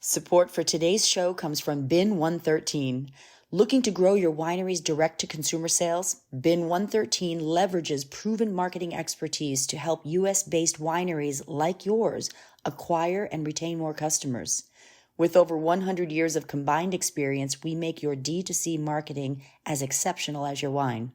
Support for today's show comes from Bin 113. Looking to grow your winery's direct-to-consumer sales? Bin 113 leverages proven marketing expertise to help U.S.-based wineries like yours acquire and retain more customers. With over 100 years of combined experience, we make your D2C marketing as exceptional as your wine.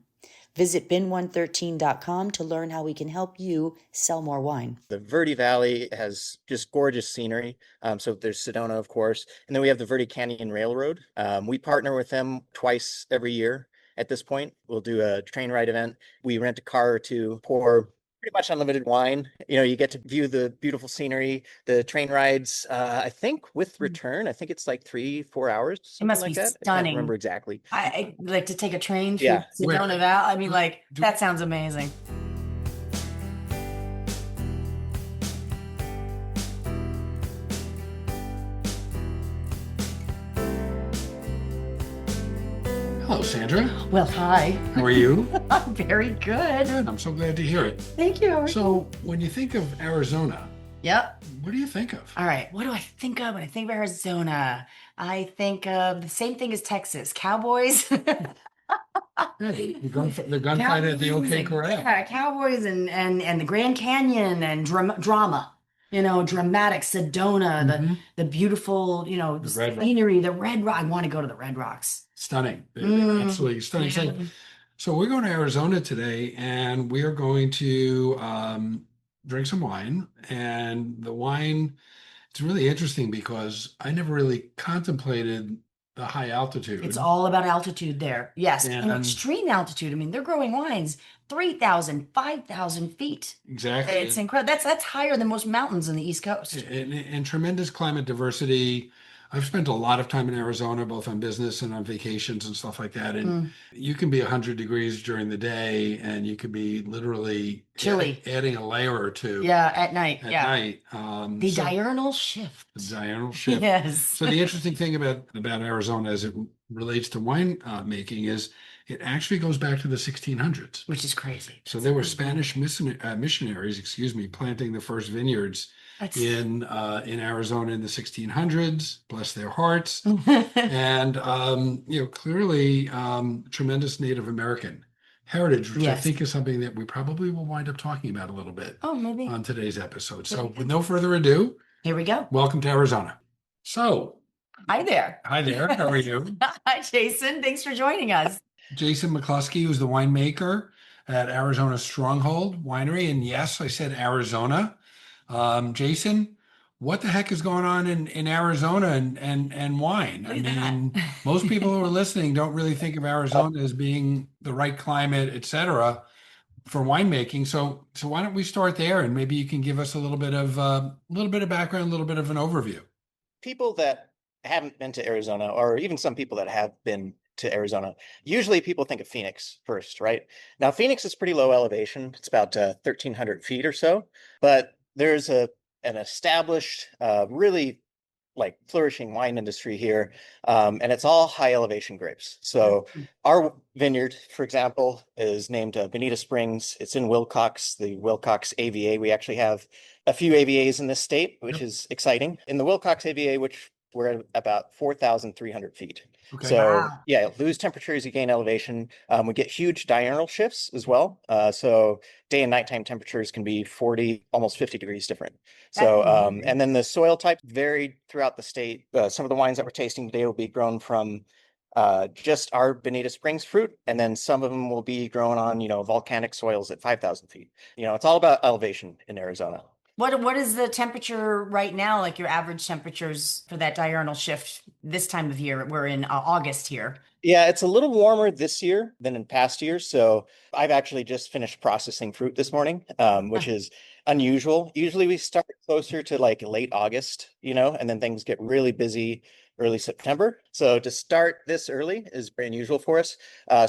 Visit bin113.com to learn how we can help you sell more wine. The Verde Valley has just gorgeous scenery. So there's Sedona, of course. And then we have the Verde Canyon Railroad. We partner with them twice every year at this point. We'll do a train ride event. We rent a car to pour pretty much unlimited wine. You get to view the beautiful scenery, the train rides. I think with return, I think it's like 3-4 hours. It must like be that. I stunning. can't remember exactly. I like to take a train through Yeah. Sedona Valley. I mean, that sounds amazing. Hello, Sandra. Well, hi. How are you? I'm very good. Good. I'm so glad to hear it. Thank you. So, when you think of Arizona, Yep. what do you think of? All right. What do I think of when I think of Arizona? I think of the same thing as Texas, cowboys. Hey, the gunfight at the OK Corral. Yeah, cowboys and the Grand Canyon and drama. Dramatic Sedona, the beautiful, The Red scenery, the Red Rock. I want to go to the Red Rocks. Stunning. Absolutely stunning. Yeah. So we're going to Arizona today, and we are going to drink some wine. And the wine, it's really interesting because I never really contemplated the high altitude. It's all about altitude there. Yes. And extreme altitude. I mean, they're growing wines 3,000, 5,000 feet. Exactly. It's incredible. That's higher than most mountains in the East Coast. And tremendous climate diversity. I've spent a lot of time in Arizona, both on business and on vacations and stuff like that. And you can be 100 degrees during the day, and you could be literally chilly, adding a layer or two. Yeah, at night. At night. The diurnal shift. The diurnal shift. Yes. So the interesting thing about Arizona as it relates to wine making is it actually goes back to the 1600s. Which is crazy. So there were Spanish missionaries, planting the first vineyards in Arizona in the 1600s, bless their hearts. And, clearly tremendous Native American heritage, which I think is something that we probably will wind up talking about a little bit maybe on today's episode. So with no further ado, here we go. Welcome to Arizona. So, hi there. Hi there. How are you? Hi, Jason. Thanks for joining us. Jason McCluskey, who's the winemaker at Arizona Stronghold Winery. And yes, I said Arizona. Jason, what the heck is going on in Arizona and wine? I mean, most people who are listening don't really think of Arizona as being the right climate, et cetera, for winemaking. So why don't we start there, and maybe you can give us a little bit of background, a little bit of an overview. People that haven't been to Arizona, or even some people that have been to Arizona, usually people think of Phoenix first, right? Now, Phoenix is pretty low elevation. It's about 1,300 feet or so, but there's an established, really flourishing wine industry here, and it's all high elevation grapes. So our vineyard, for example, is named Bonita Springs. It's in Wilcox, the Wilcox AVA. We actually have a few AVAs in this state, which is exciting. In the Wilcox AVA, which we're at about 4,300 feet. Okay. So lose temperature as you gain elevation. We get huge diurnal shifts as well. So day and nighttime temperatures can be 40, almost 50 degrees different. So, and then the soil type varied throughout the state. Some of the wines that we're tasting today will be grown from just our Bonita Springs fruit, and then some of them will be grown on, volcanic soils at 5,000 feet. It's all about elevation in Arizona. What is the temperature right now, like your average temperatures for that diurnal shift this time of year? We're in August here. Yeah, it's a little warmer this year than in past years. So I've actually just finished processing fruit this morning, which is unusual. Usually we start closer to late August, and then things get really busy early September. So to start this early is very unusual for us.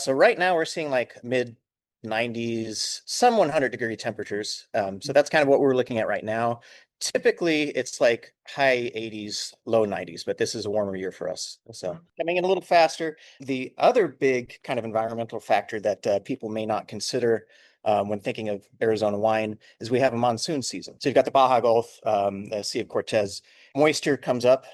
So right now we're seeing mid 90s, some 100-degree temperatures. So that's kind of what we're looking at right now. Typically, it's high 80s, low 90s, but this is a warmer year for us. So coming in a little faster. The other big kind of environmental factor that people may not consider when thinking of Arizona wine is we have a monsoon season. So you've got the Baja Gulf, the Sea of Cortez, moisture comes up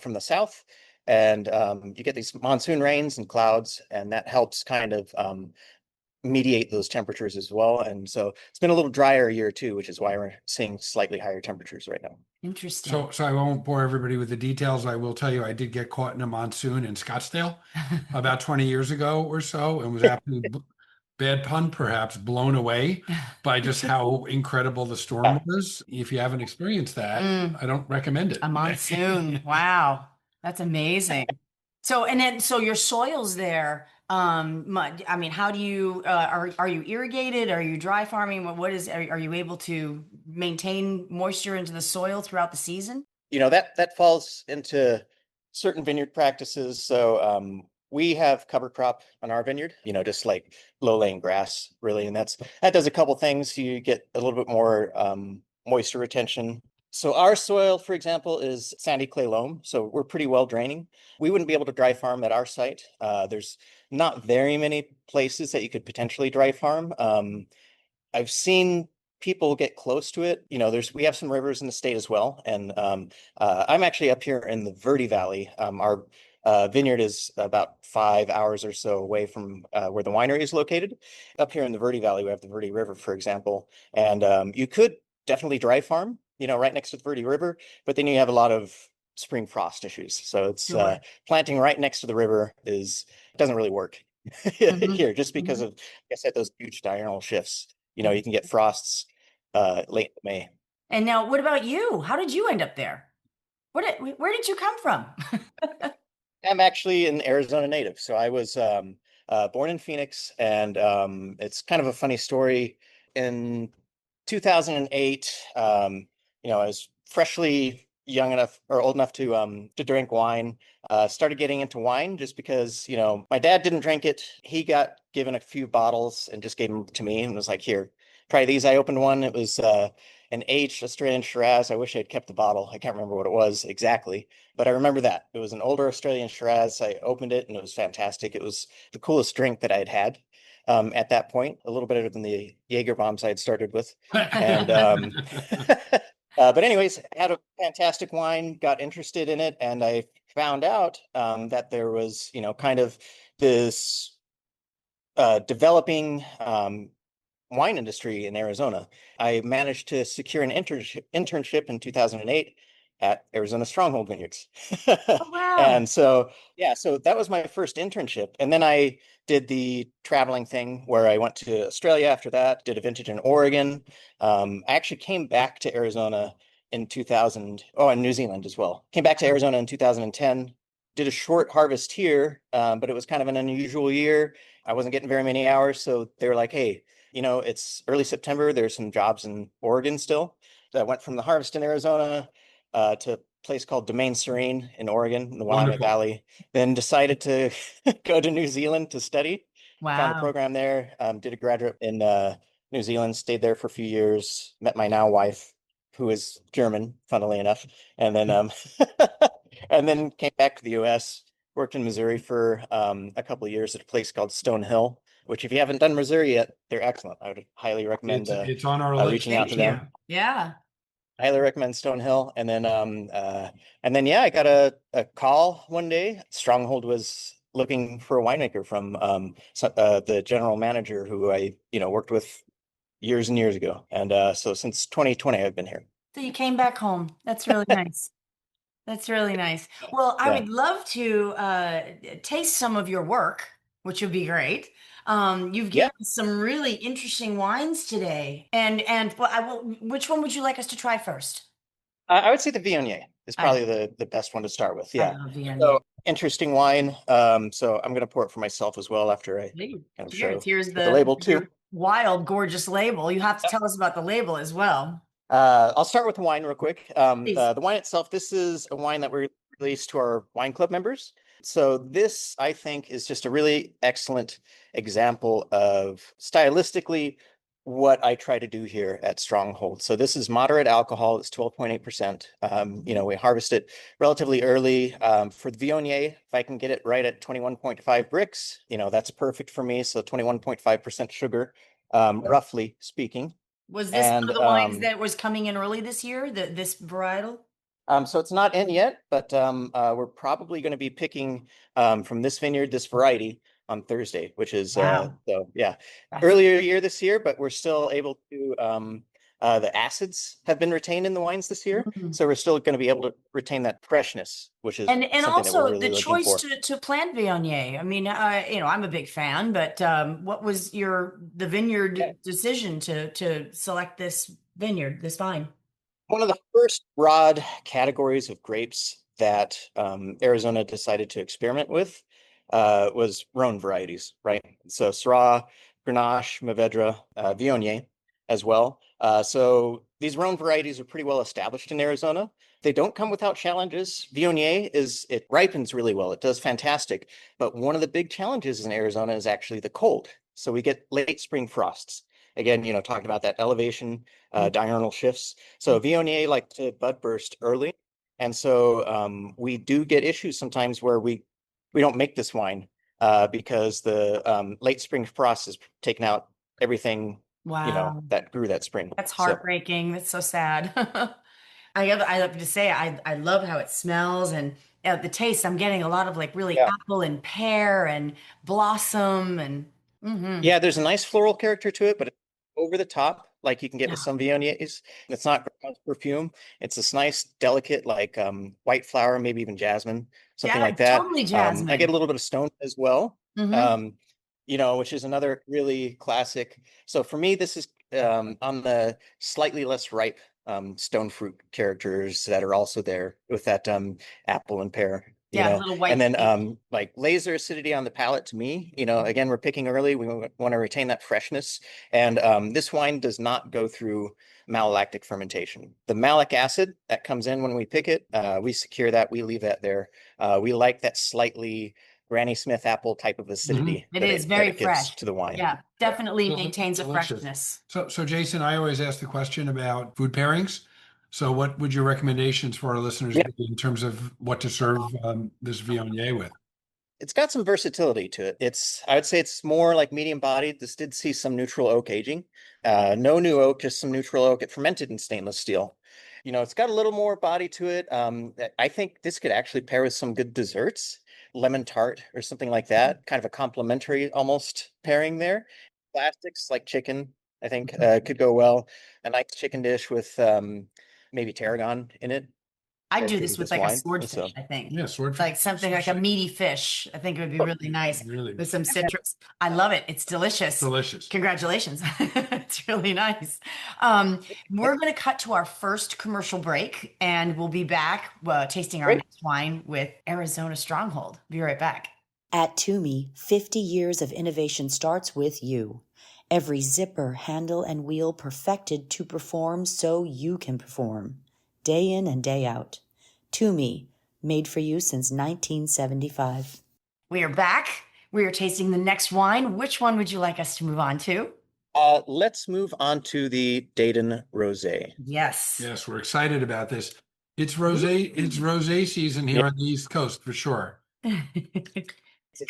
from the south, and you get these monsoon rains and clouds, and that helps kind of mediate those temperatures as well. And so it's been a little drier year too, which is why we're seeing slightly higher temperatures right now. Interesting. So I won't bore everybody with the details. I will tell you, I did get caught in a monsoon in Scottsdale about 20 years ago or so, and was absolutely bad pun, perhaps, blown away by just how incredible the storm was. If you haven't experienced that, I don't recommend it. A monsoon. Wow. That's amazing. So, and then, so your soils there, I mean, how do you, are you irrigated? Are you dry farming? What is, are you able to maintain moisture into the soil throughout the season? That falls into certain vineyard practices. So we have cover crop on our vineyard, just like low laying grass, really. And that does a couple things. You get a little bit more moisture retention. So our soil, for example, is sandy clay loam. So we're pretty well draining. We wouldn't be able to dry farm at our site. There's not very many places that you could potentially dry farm. I've seen people get close to it. We have some rivers in the state as well. And I'm actually up here in the Verde Valley. Our vineyard is about 5 hours or so away from where the winery is located. Up here in the Verde Valley, we have the Verde River, for example. And you could definitely dry farm, right next to the Verde River, but then you have a lot of spring frost issues. So it's Sure. planting right next to the river doesn't really work here, just because of, like I said, those huge diurnal shifts. You can get frosts late in May. And now, what about you? How did you end up there? Where did you come from? I'm actually an Arizona native. So I was born in Phoenix, and it's kind of a funny story. In 2008, I was freshly young enough or old enough to drink wine. Started getting into wine just because, my dad didn't drink it. He got given a few bottles and just gave them to me and was like, here, try these. I opened one. It was an aged Australian Shiraz. I wish I'd kept the bottle. I can't remember what it was exactly, but I remember that. It was an older Australian Shiraz. I opened it and it was fantastic. It was the coolest drink that I'd had at that point, a little better than the Jaeger bombs I'd started with. And but anyways, had a fantastic wine, got interested in it, and I found out that there was, kind of this developing wine industry in Arizona. I managed to secure an internship in 2008 at Arizona Stronghold Vineyards. Oh, wow. And so, yeah, so that was my first internship. And then I did the traveling thing where I went to Australia after that, did a vintage in Oregon. I actually came back to Arizona in 2000, and New Zealand as well. Came back to Arizona in 2010, did a short harvest here, but it was kind of an unusual year. I wasn't getting very many hours. So they were like, hey, it's early September. There's some jobs in Oregon still. So I went from the harvest in Arizona to a place called Domaine Serene in Oregon, in the Willamette Wonderful. Valley. Then decided to go to New Zealand to study. Found a Wow. program there. Did a graduate in New Zealand. Stayed there for a few years. Met my now wife, who is German, funnily enough, and then and then came back to the U.S. Worked in Missouri for a couple of years at a place called Stone Hill, which if you haven't done Missouri yet, they're excellent. I would highly recommend It's on our list. reaching out to Thank you. them. Yeah. Highly recommend Stone Hill. And then yeah, I got a call one day. Stronghold was looking for a winemaker from the general manager who I worked with years and years ago. And so since 2020, I've been here. So you came back home. That's really nice. That's really nice. Well, I Yeah. would love to taste some of your work, which would be great. You've Yeah. given us some really interesting wines today, and well, I will. Which one would you like us to try first? I would say the Viognier is I probably the best one to start with. I Yeah. love Viognier. So interesting wine. So I'm going to pour it for myself as well after I Please. kind of Cheers. show Here's the label too. your wild, gorgeous label. You have to tell us about the label as well. I'll start with the wine real quick. Please. The wine itself, this is a wine that we released to our wine club members. So this, I think, is just a really excellent example of stylistically what I try to do here at Stronghold. So this is moderate alcohol. It's 12.8%. We harvest it relatively early. For the Viognier, if I can get it right at 21.5 bricks, that's perfect for me. So 21.5% sugar, roughly speaking. Was this one And of the wines that was coming in early this year? This varietal? So it's not in yet, but we're probably going to be picking from this vineyard, this variety on Thursday, which is Wow. so yeah, That's earlier year this year, but we're still able to the acids have been retained in the wines this year. Mhm. So we're still going to be able to retain that freshness, which is And something that we're also the really looking choice for. to plant Viognier. I mean, I'm a big fan, but what was the vineyard decision to select this vineyard, this vine? One of the first broad categories of grapes that Arizona decided to experiment with was Rhone varieties, right? So Syrah, Grenache, Mourvedre, Viognier as well. So these Rhone varieties are pretty well established in Arizona. They don't come without challenges. Viognier it ripens really well. It does fantastic. But one of the big challenges in Arizona is actually the cold. So we get late spring frosts. Again, talking about that elevation, diurnal shifts. So Viognier like to bud burst early. And so we do get issues sometimes where we don't make this wine because the late spring frost has taken out everything, Wow. that grew that spring. That's So heartbreaking. That's so sad. I have to say, I love how it smells and the taste. I'm getting a lot of like really yeah. apple and pear and blossom and Yeah, there's a nice floral character to it, but it's over the top, like you can get with yeah, some Viogniers. It's not perfume. It's this nice, delicate, like white flower, maybe even jasmine, something yeah, like that. totally I get jasmine. a little bit of stone as well, Hmm. um, which is another really classic. So for me, this is on the slightly less ripe stone fruit characters that are also there with that apple and pear. Yeah, little white And then cake. like laser acidity on the palate to me, again, we're picking early. We want to retain that freshness. And this wine does not go through malolactic fermentation. The malic acid that comes in when we pick it, we secure that, we leave that there. We like that slightly Granny Smith apple type of Mhm. acidity It that is it that very it gives fresh. to the wine. Yeah, Yeah. definitely maintains a Delicious. freshness. So Jason, I always ask the question about food pairings. So what would your recommendations for our listeners Yeah. be in terms of what to serve this Viognier with? It's got some versatility to it. I would say it's more like medium bodied. This did see some neutral oak aging. No new oak, just some neutral oak. It fermented in stainless steel. It's got a little more body to it. I think this could actually pair with some good desserts, lemon tart or something like that. Kind of a complementary almost pairing there. Plastics like chicken, I think, could go well. A nice chicken dish with maybe tarragon in it I'd paired do good this with with this like a wine. swordfish, So I think. Yeah, swordfish. Like something like a meaty fish. I think it would be really nice Really with some citrus. I love it. It's delicious. delicious. Congratulations. It's really nice. We're going to cut to our first commercial break and we'll be back tasting our great. next wine with Arizona Stronghold. Be right back. At Toomey, 50 years of innovation starts with you. Every zipper, handle, and wheel perfected to perform so you can perform. Day in and day out. Toomey, made for you since 1975. We are back. We are tasting the next wine. Which one would you like us to move on to? Let's move on to the Dayton Rosé. Yes. Yes, we're excited about this. It's rosé season Yeah. here on the East Coast for sure.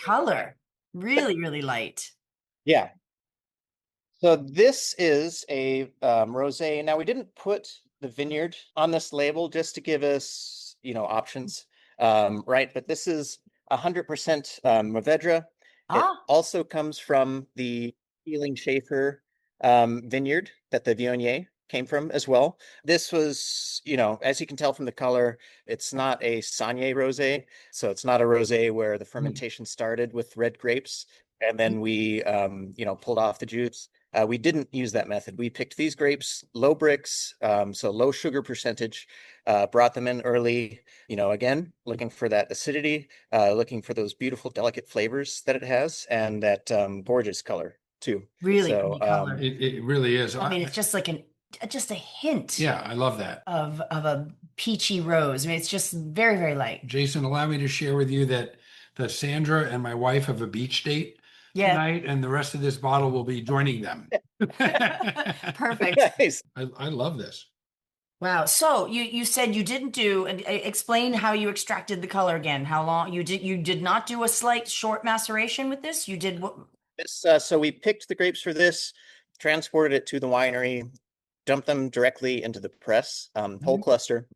Color. Really, really light. Yeah. So this is a rosé. Now we didn't put the vineyard on this label just to give us, options, right? But this is 100% Mourvedre. It Ah, also comes from the Healing Schaefer vineyard that the Viognier came from as well. This was, as you can tell from the color, it's not a Saunier rosé. So it's not a rosé where the fermentation started with red grapes and then we, pulled off the juice. We didn't use that method. We picked these grapes, low bricks, so low sugar percentage, brought them in early, again, looking for that acidity, looking for those beautiful, delicate flavors that it has, and that gorgeous color too. really So, pretty color. It really is. I mean, it's just like just a hint Yeah, I love that. of a peachy rose. I mean, it's just very, very light. Jason, allow me to share with you that Sandra and my wife have a beach date Yeah, tonight, and the rest of this bottle will be joining them. perfect. nice. I love this. Wow. So you said you didn't do and explain how you extracted the color again. How long you did not do a slight short maceration with this? You did what? So we picked the grapes for this, transported it to the winery, dumped them directly into the press, whole Mhm. cluster.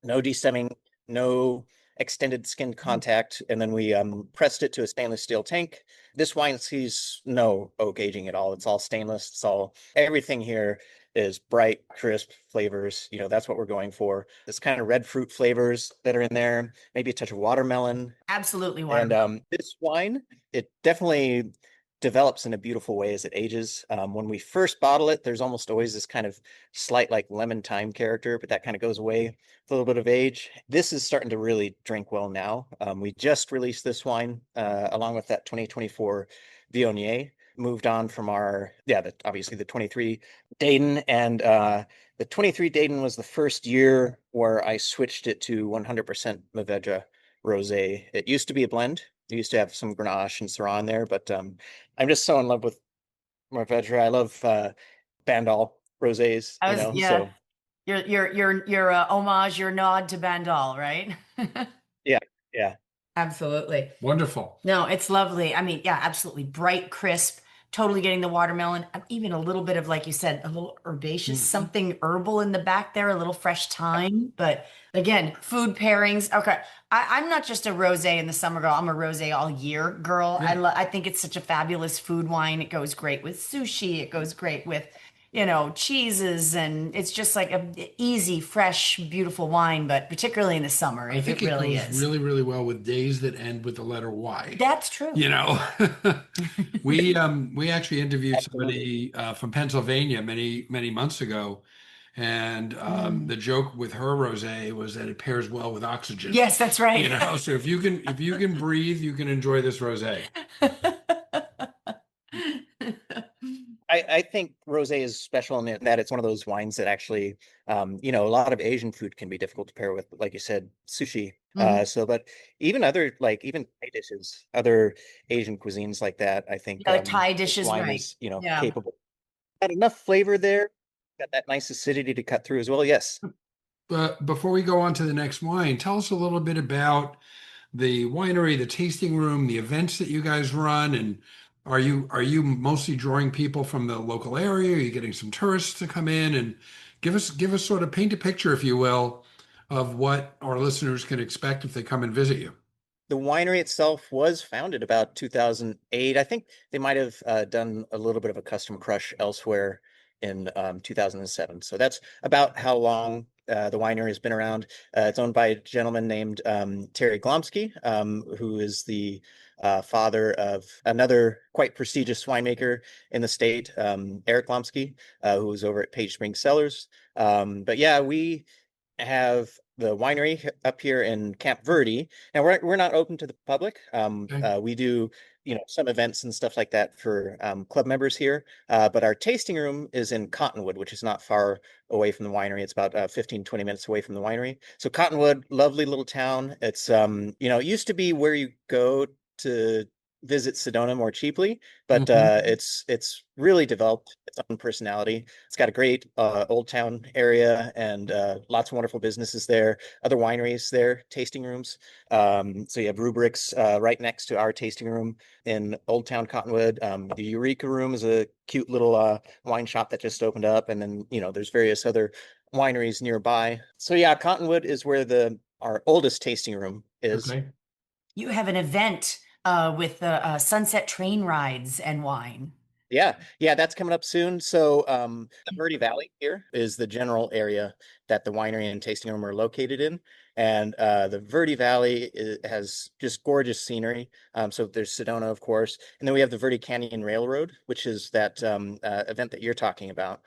no destemming, no extended skin contact, and then we pressed it to a stainless steel tank. This wine sees no oak aging at all. It's all stainless. It's all everything here is bright, crisp flavors. That's what we're going for. This kind of red fruit flavors that are in there, maybe a touch of watermelon. Absolutely And watermelon. this wine, it definitely develops in a beautiful way as it ages. When we first bottle it, there's almost always this kind of slight like lemon thyme character, but that kind of goes away with a little bit of age. This is starting to really drink well now. We just released this wine along with that 2024 Viognier. Moved on from obviously the 23 Dayton, and the 23 Dayton was the first year where I switched it to 100% Mourvedre Rosé. It used to be a blend. It used to have some Grenache and Syrah in there, but I'm just so in love with Mourvedre. I love Bandol rosés, Yeah. so Your homage, your nod to Bandol, right? yeah, yeah. Absolutely. Wonderful. No, it's lovely. I mean, yeah, absolutely. Bright, crisp, totally getting the watermelon. Even a little bit of, like you said, a little herbaceous, something herbal in the back there, a little fresh thyme. But again, food pairings. Okay. I'm not just a rosé in the summer girl. I'm a rosé all year girl. Yeah. I think it's such a fabulous food wine. It goes great with sushi. It goes great with, cheeses, and it's just like a easy, fresh, beautiful wine, but particularly in the summer, I think it it really goes is. really, really well with days that end with the letter Y. That's true. You know, we actually interviewed Absolutely. somebody from Pennsylvania many, many months ago, and the joke with her rosé was that it pairs well with oxygen. Yes, that's right. So if you can breathe, you can enjoy this rosé. I think rosé is special in that it's one of those wines that actually, a lot of Asian food can be difficult to pair with, like you said, sushi. Mhm. But even other, like even Thai dishes, other Asian cuisines like that, I think Yeah, like Thai this dishes, wine right? is, Yeah. capable. Got enough flavor there, got that nice acidity to cut through as well. Yes. But before we go on to the next wine, tell us a little bit about the winery, the tasting room, the events that you guys run, and are you mostly drawing people from the local area? Are you getting some tourists to come in and give us sort of paint a picture, if you will, of what our listeners can expect if they come and visit you? The winery itself was founded about 2008. I think they might have done a little bit of a custom crush elsewhere in 2007. So that's about how long the winery has been around. It's owned by a gentleman named Terry Glomsky, who is the father of another quite prestigious winemaker in the state, Eric Glomsky, who was over at Page Spring Cellars. But yeah, we have the winery up here in Camp Verde. Now we're not open to the public. Okay. We do some events and stuff like that for club members here. But our tasting room is in Cottonwood, which is not far away from the winery. It's about 15-20 minutes away from the winery. So Cottonwood, lovely little town. It's it used to be where you go to visit Sedona more cheaply, but Mhm. it's really developed its own personality. It's got a great old town area and lots of wonderful businesses there, other wineries there, tasting rooms. So you have Rubrics right next to our tasting room in Old Town Cottonwood. The Eureka Room is a cute little wine shop that just opened up, and then there's various other wineries nearby. So yeah, Cottonwood is where our oldest tasting room is. Okay. You have an event with the sunset train rides and wine. Yeah, that's coming up soon. So, the Verde Valley here is the general area that the winery and tasting room are located in. And the Verde Valley has just gorgeous scenery. So there's Sedona, of course. And then we have the Verde Canyon Railroad, which is that event that you're talking about.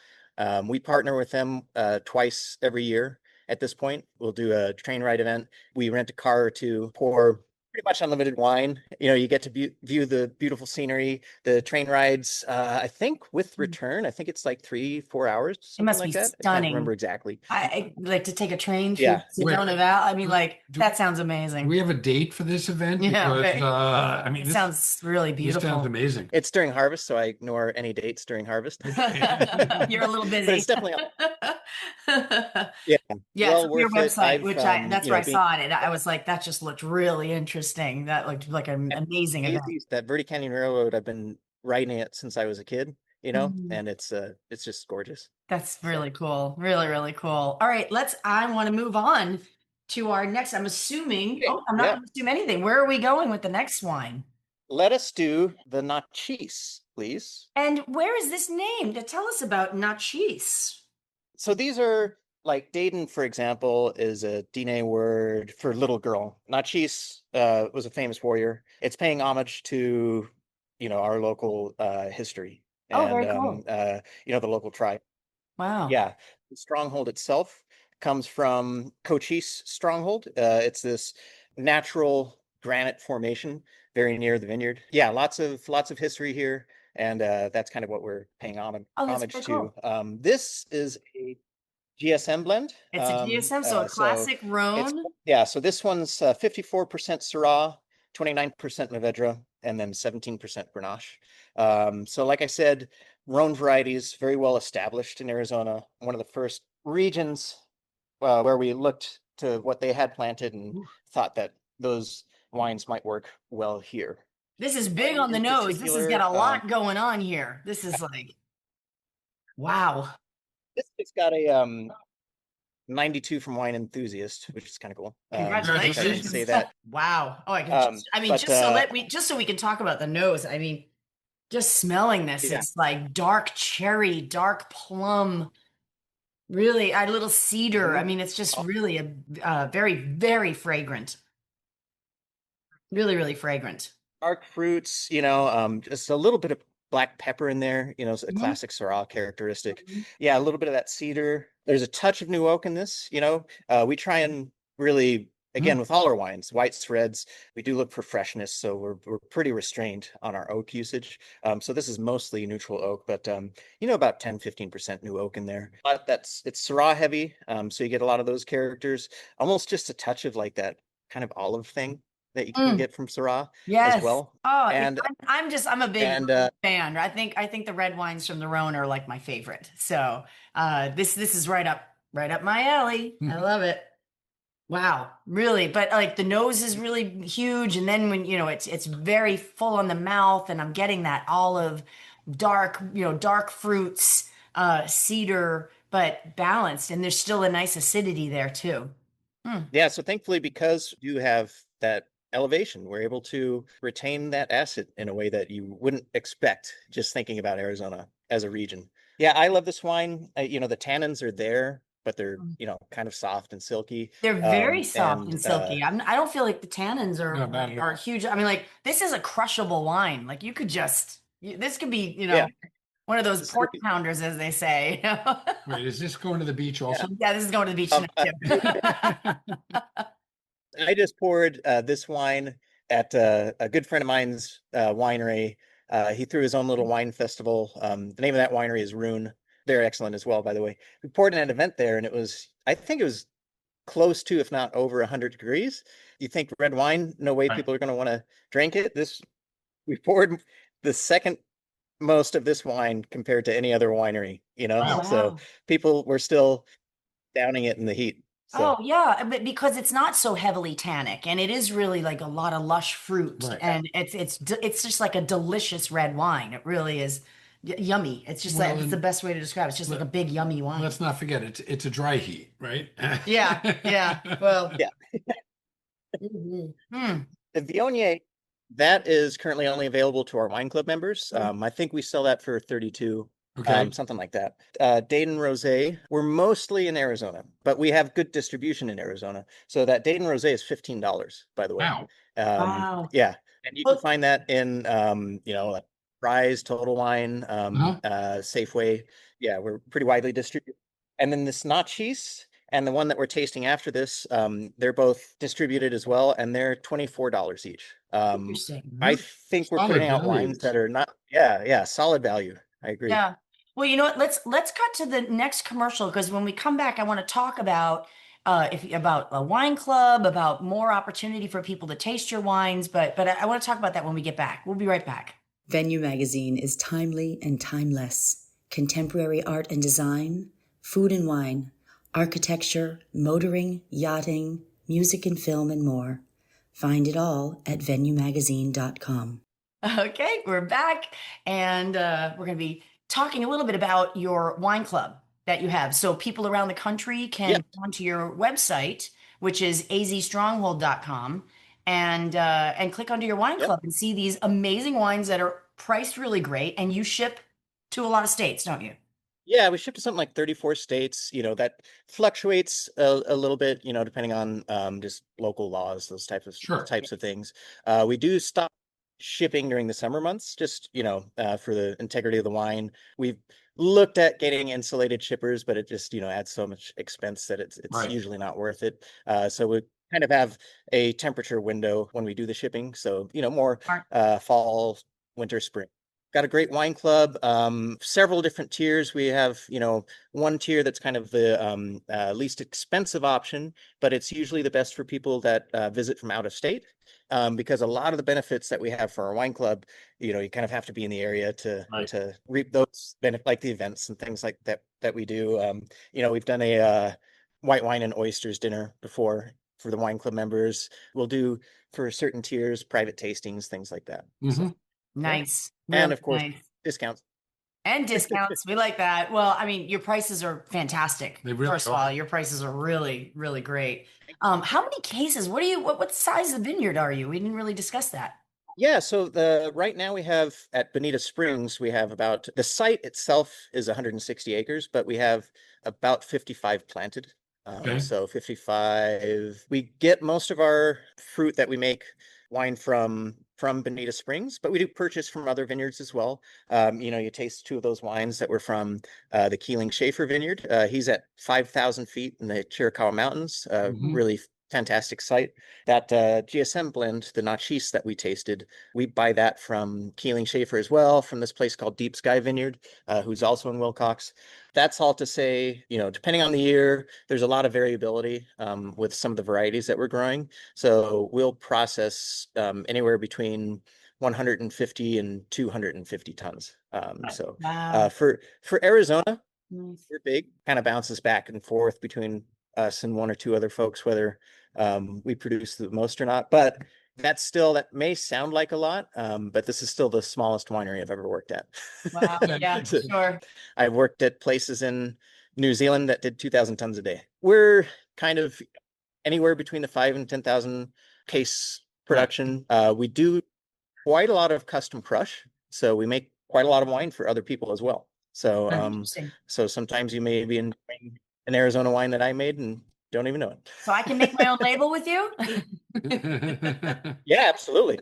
We partner with them twice every year at this point. We'll do a train ride event. We rent a car or two, pour pretty much unlimited wine. You get to view the beautiful scenery, the train rides. I think with return, I think it's like 3-4 hours, It something must be like that. I can't remember stunning. exactly. I like to take a train through Yeah. Where Sedona Valley. I mean, do, like do, that sounds do amazing. we have a date for this event? Yeah, Because right. I mean, It this sounds really this sounds beautiful. amazing. It's during harvest, so I ignore any dates during harvest. You're a little But it's busy. definitely yeah, Yeah, it's well on your worth it. website, which that's where I Being saw it. And I was like, that just looked really interesting. That looked like an amazing event. that Verde Canyon Railroad, I've been riding it since I was a kid, Mhm. and it's just gorgeous. That's So really cool. Really, really cool. All right, I want to move on to our next, I'm assuming, Okay, oh, I'm not yeah. going to assume anything. Where are we going with the next wine? Let us do the nachis, please. And where is this named? Tell us about nachis. So these are like Dayton, for example, is a Diné word for little girl. Nachis was a famous warrior. It's paying homage to, our local history Oh, and very cool. the local tribe. Wow. Yeah, the stronghold itself comes from Cochise Stronghold. It's this natural granite formation very near the vineyard. Yeah, lots of history here, and that's kind of what we're paying Oh, that's homage very to. cool. This is a GSM blend. It's a GSM, so a So classic it's Rhone. yeah. So this one's 54% Syrah, 29% Mourvedre, and then 17% Grenache. So like I said, Rhone varieties very well established in Arizona. One of the first regions where we looked to what they had planted and Ooh. thought that those wines might work well here. This is This big wine on the in nose. This has got particular, a lot going on here. This is like, wow. this has got a 92 from Wine Enthusiast, which is kind of cool. Just have to say Congratulations. that. Wow. Oh, I can just, I mean, But just so we can talk about the nose. I mean, just smelling this, yeah. it's like dark cherry, dark plum, really a little cedar. I Mhm. mean, it's just really a very, very fragrant. Really, really fragrant. Dark fruits, just a little bit of black pepper in there, it's a Mhm. classic Syrah characteristic. Mhm. Yeah, a little bit of that cedar. There's a touch of new oak in this, we try and really, again, with all our wines, whites, reds, we do look for freshness. So we're pretty restrained on our oak usage. So this is mostly neutral oak, but about 10-15% new oak in there. But it's Syrah heavy. So you get a lot of those characters, almost just a touch of like that kind of olive thing that you can Mm. get from Syrah as Yes. well. Oh, And I'm a big and Rhone fan. I think the red wines from the Rhone are like my favorite. So this is right up my alley. I love it. Wow, really. But like the nose is really huge, and then when it's very full on the mouth, and I'm getting that olive, dark fruits, cedar, but balanced, and there's still a nice acidity there too. Mm. yeah, so thankfully, because you have that elevation, we're able to retain that acid in a way that you wouldn't expect just thinking about Arizona as a region. Yeah, I love this wine. The tannins are there, but they're, kind of soft and silky. They're very soft And and silky. I don't feel like the tannins No, not at are all. huge. I mean, like this is a crushable wine. Like you could this could be, yeah, one of those this pork pounders, as they say. Wait, is this going to the beach yeah. also? Yeah, this is going to the beach tonight too. I just poured this wine at a good friend of mine's winery. He threw his own little wine festival. The name of that winery is Rune. They're excellent as well, by the way. We poured in an event there, and I think it was close to, if not over 100 degrees. You think red wine, no way Right. people are going to want to drink it. We poured the second most of this wine compared to any other winery, Oh, Wow. so wow. people were still downing it in the heat. Oh, So yeah, but because it's not so heavily tannic and it is really like a lot of lush fruit Right. and it's just like a delicious red wine. It really is yummy. It's just like Well, it's the and best way to describe it. It's just like a big yummy wine. let's not forget it's a dry heat, right? Yeah, yeah. Well, yeah, mhm. Hmm. the Viognier, that is currently only available to our wine club members. I think we sell that for 32, Okay. something like that. Dayton Rosé, we're mostly in Arizona, but we have good distribution in Arizona. So that Dayton Rosé is $15, by the way. Wow. Wow. Yeah, and you can Well, find that in like Rise, Total Wine, Uh-huh. Safeway. Yeah, we're pretty widely distributed. And then this Nachis and the one that we're tasting after this, they're both distributed as well, and they're $24 each. interesting. I think we're Solid putting out wines values. that are not, yeah, solid value. I agree. Yeah. Well, you know what? Let's cut to the next commercial because when we come back, I want to talk about if about a wine club, about more opportunity for people to taste your wines. But I want to talk about that when we get back. We'll be right back. Venue Magazine is timely and timeless. Contemporary art and design, food and wine, architecture, motoring, yachting, music and film, and more. Find it all at venuemagazine.com. Okay, we're back, and we're going to be talking a little bit about your wine club that you have. So people around the country Yeah. can go onto your website, which is azstronghold.com, and click under your wine Yep. club and see these amazing wines that are priced really great. And you ship to a lot of states, don't you? Yeah, we ship to something like 34 states. That fluctuates a little bit, depending on just local laws, those Sure. types of things. We do stop shipping during the summer months, just for the integrity of the wine. We've looked at getting insulated shippers, but it just adds so much expense that it's Right. usually not worth it. So we kind of have a temperature window when we do the shipping. So more Smart. fall, winter, spring. Got a great wine club, several different tiers. We have, one tier that's kind of the least expensive option, but it's usually the best for people that visit from out of state, because a lot of the benefits that we have for our wine club, you kind of have to be in the area Right. to reap those benefits, like the events and things like that we do. We've done a white wine and oysters dinner before for the wine club members. We'll do for certain tiers, private tastings, things like that. So. Hmm. Yeah. Nice. And Really of course, nice. discounts. And discounts. We like that. Well, I mean, your prices are fantastic. They really First of are. all, your prices are really, really great. How many cases? What size of vineyard are you? We didn't really discuss that. Yeah, so right now we have at Bonita Springs, we have about the site itself is 160 acres, but we have about 55 planted. Okay. So 55. We get most of our fruit that we make wine from Bonita Springs, but we do purchase from other vineyards as well. You taste two of those wines that were from the Keeling Schaefer Vineyard. He's at 5,000 feet in the Chiricahua Mountains. Mhm. Really fantastic site. That GSM blend, the Nachis that we tasted, we buy that from Keeling Schaefer as well, from this place called Deep Sky Vineyard, who's also in Wilcox. That's all to say, depending on the year, there's a lot of variability with some of the varieties that we're growing. So we'll process anywhere between 150 and 250 tons. So Wow. for Arizona, Nice. we're big, kind of bounces back and forth between us and one or two other folks, whether we produce the most or not. But that may sound like a lot, but this is still the smallest winery I've ever worked at. Wow. Yeah, So, sure. I've worked at places in New Zealand that did 2,000 tons a day. We're kind of anywhere between the 5 and 10,000 case Right. production. We do quite a lot of custom crush, so we make quite a lot of wine for other people as well. So Interesting. so sometimes you may be enjoying an Arizona wine that I made and don't even know it. So I can make my own label with you? Yeah, absolutely.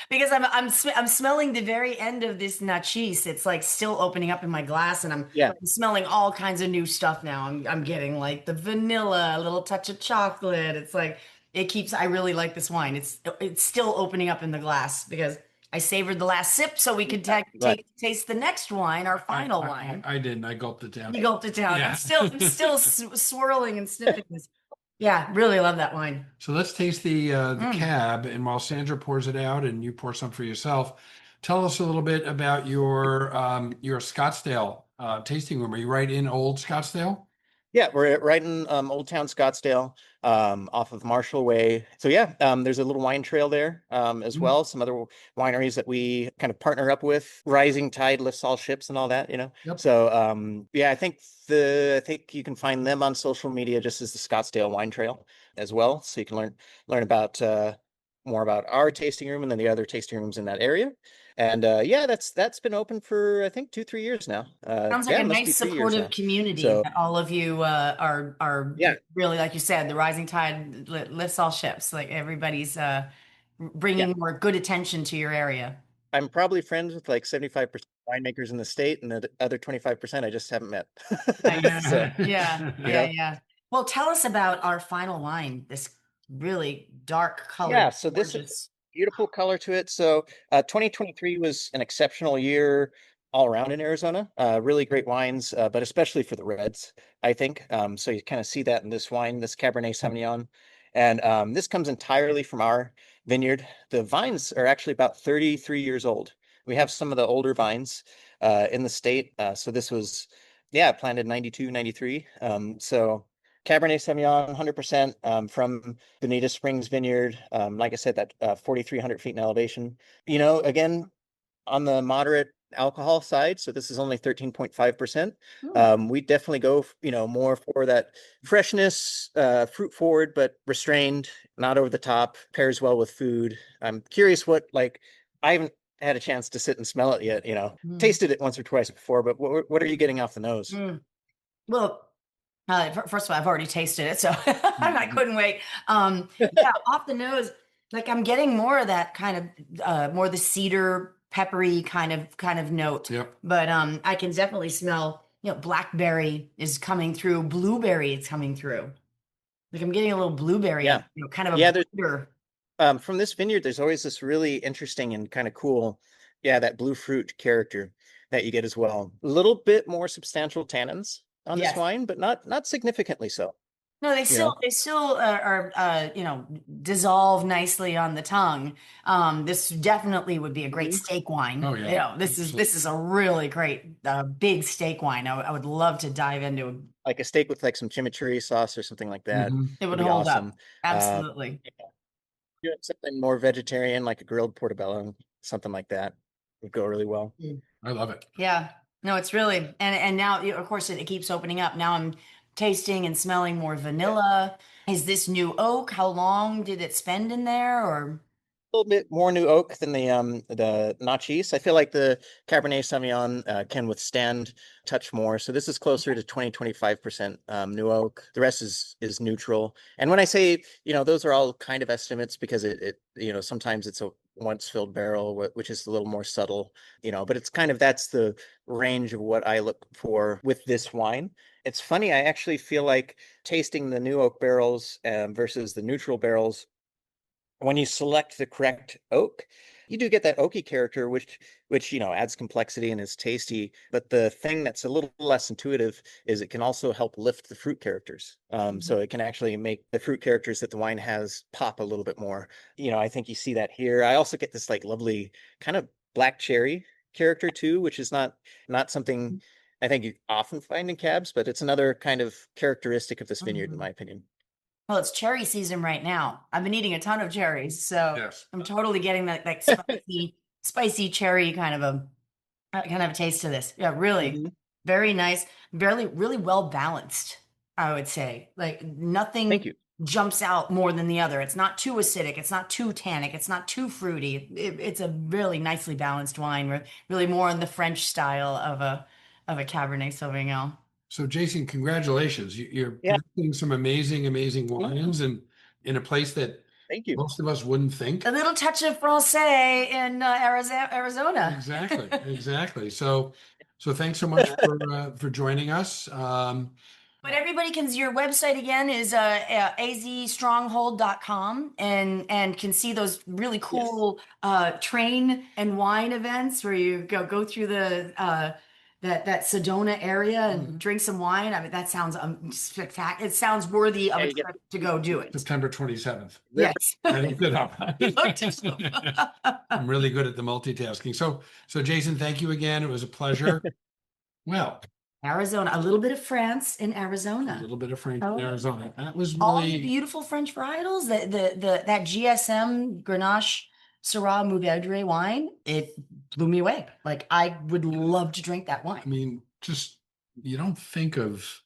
Because I'm smelling the very end of this nachis. It's like still opening up in my glass, and I'm Yeah. smelling all kinds of new stuff now. I'm getting like the vanilla, a little touch of chocolate. It's like I really like this wine. It's still opening up in the glass because I savored the last sip so we could Right. taste the next wine, our final wine. I didn't. I gulped it down. You gulped it down. Yeah. I'm still swirling and sniffing this. Yeah, really love that wine. So let's taste the Mm. cab, and while Sandra pours it out and you pour some for yourself, tell us a little bit about your Scottsdale tasting room. Are you right in Old Scottsdale? Yeah, we're right in Old Town Scottsdale, off of Marshall Way. So yeah, there's a little wine trail there as Mm. well. Some other wineries that we kind of partner up with. Rising tide lifts all ships and all that. Yep. So yeah, I think you can find them on social media just as the Scottsdale Wine Trail as well. So you can learn about more about our tasting room and then the other tasting rooms in that area. And yeah, that's been open for I think 2-3 years now. Sounds like Yeah, a it must be nice 3 years supportive now. community So that all of you are yeah. really, like you said, the rising tide lifts all ships. Like everybody's Yeah. bringing more good attention to your area. I'm probably friends with like 75% winemakers in the state, and the other 25% I just haven't met. Nice. So, Yeah, you yeah, know, yeah. Well, tell us about our final wine, this really dark yeah, colored, so this is gorgeous. beautiful color to it. So, 2023 was an exceptional year all around in Arizona. Really great wines, but especially for the reds, I think. So you kind of see that in this wine, this Cabernet Sauvignon. And this comes entirely from our vineyard. The vines are actually about 33 years old. We have some of the older vines in the state. So this was, yeah, planted 92, 93. So Cabernet Sauvignon, 100% from Bonita Springs Vineyard. Like I said, that 4,300 feet in elevation. Again, on the moderate alcohol side. So this is only 13.5%. Hmm. We definitely go, more for that freshness, fruit forward, but restrained, not over the top, pairs well with food. I'm curious I haven't had a chance to sit and smell it yet, Mm. tasted it once or twice before, but what are you getting off the nose? Mm. Well, first of all, I've already tasted it, so I couldn't wait. Yeah, off the nose, like I'm getting more of that kind of more the cedar, peppery kind of note. Yep. But I can definitely smell, blackberry is coming through, blueberry is coming through. Like I'm getting a little blueberry Yeah. and kind of a Yeah, bitter. from this vineyard, there's always this really interesting and kind of cool, that blue fruit character that you get as well. A little bit more substantial tannins on this Yes. wine, but not significantly so, No, you know. they still are dissolve nicely on the tongue. This definitely would be a great Mhm. steak wine. Oh, yeah. This is a really great big steak wine. I would love to dive into it. Like a steak with like some chimichurri sauce or something like that Mhm. It would would be hold up. awesome. Uh, Absolutely. doing something more vegetarian, like a grilled portobello, something like that would go really well. Mm. I love it. Yeah. No, it's really and now of course it keeps opening up. Now I'm tasting and smelling more Yeah. vanilla. Is this new oak? How long did it spend in there or Little bit more new oak than the Nachis. I feel like the Cabernet Sauvignon can withstand a touch more. So this is closer to 20-25% new oak. The rest is neutral. And when I say, those are all kind of estimates because sometimes it's a once filled barrel, which is a little more subtle, but it's that's the range of what I look for with this wine. It's funny, I actually feel like tasting the new oak barrels versus the neutral barrels, when you select the correct oak, you do get that oaky character, which adds complexity and is tasty. But the thing that's a little less intuitive is it can also help lift the fruit characters. So it can actually make the fruit characters that the wine has pop a little bit more. I think you see that here. I also get this like lovely kind of black cherry character too, which is not something I think you often find in cabs, but it's another kind of characteristic of this vineyard, in Mhm. my opinion. Well, it's cherry season right now. I've been eating a ton of cherries, so Yes. I'm totally getting that like spicy cherry kind of a taste to this. Yeah, really, Mhm. very nice, really well balanced. I would say like Thank nothing you. jumps out more than the other. It's not too acidic. It's not too tannic. It's not too fruity. It's a really nicely balanced wine. Really more in the French style of a Cabernet Sauvignon. So, Jason, congratulations. You're Yeah. producing some amazing Mhm. wines and in a place that Thank you. most of us wouldn't think. A little touch of Rosé in Arizona. Exactly, exactly. So thanks so much for joining us. But everybody your website again is azstronghold.com and can see those really Yes. cool train and wine events where you go through the that Sedona area and drink some wine. I mean, that sounds spectacular. It sounds worthy of Yeah, a you get trip to go do it. September 27th. river. Yes. I looked it up. You looked it up. I'm really good at the multitasking. So Jason, thank you again. It was a pleasure. Well, Arizona, a little bit of France in a Arizona. little bit of French in Oh. Arizona. That was All the really beautiful French varietals, that GSM Grenache Syrah Mourvedre wine, it blew me away. Like I would love to drink that I wine. mean, just you don't think of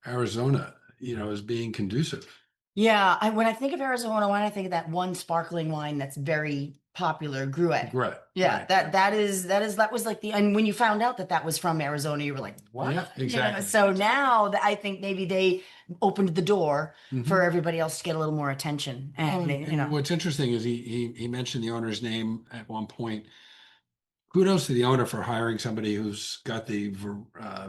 Arizona, as being conducive. Yeah, when I think of Arizona wine, I think of that one sparkling wine that's very popular, Gruet. Right. Yeah, Right. that was like and when you found out that was from Arizona, you were like, what? Yeah, exactly. So now that I think maybe they opened the door Mhm. for everybody else to get a little more attention, and And what's interesting is he mentioned the owner's name at one point. Kudos to the owner for hiring somebody who's got the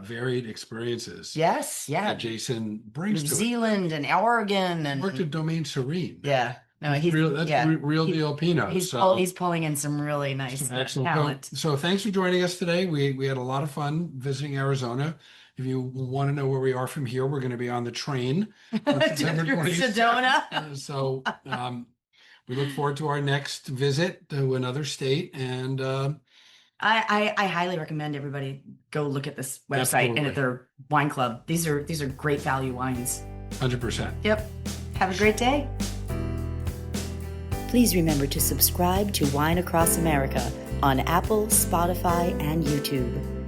varied experiences yes, that yeah, Jason New brings to it. Zealand and Oregon He worked at and Domaine Serene. yeah, no, That's he's real. That's yeah, real he- deal Pinot. he's pulling in some really nice Excellent. talent. So thanks for joining us today. We had a lot of fun visiting Arizona. If you want to know where we are from here, we're going to be on the train on September 20th. Sedona. So we look forward to our next visit to another state. And I highly recommend everybody go look at this website and Absolutely. at their wine club. These are great value wines. 100%. Yep. Have a great day. Please remember to subscribe to Wine Across America on Apple, Spotify, and YouTube.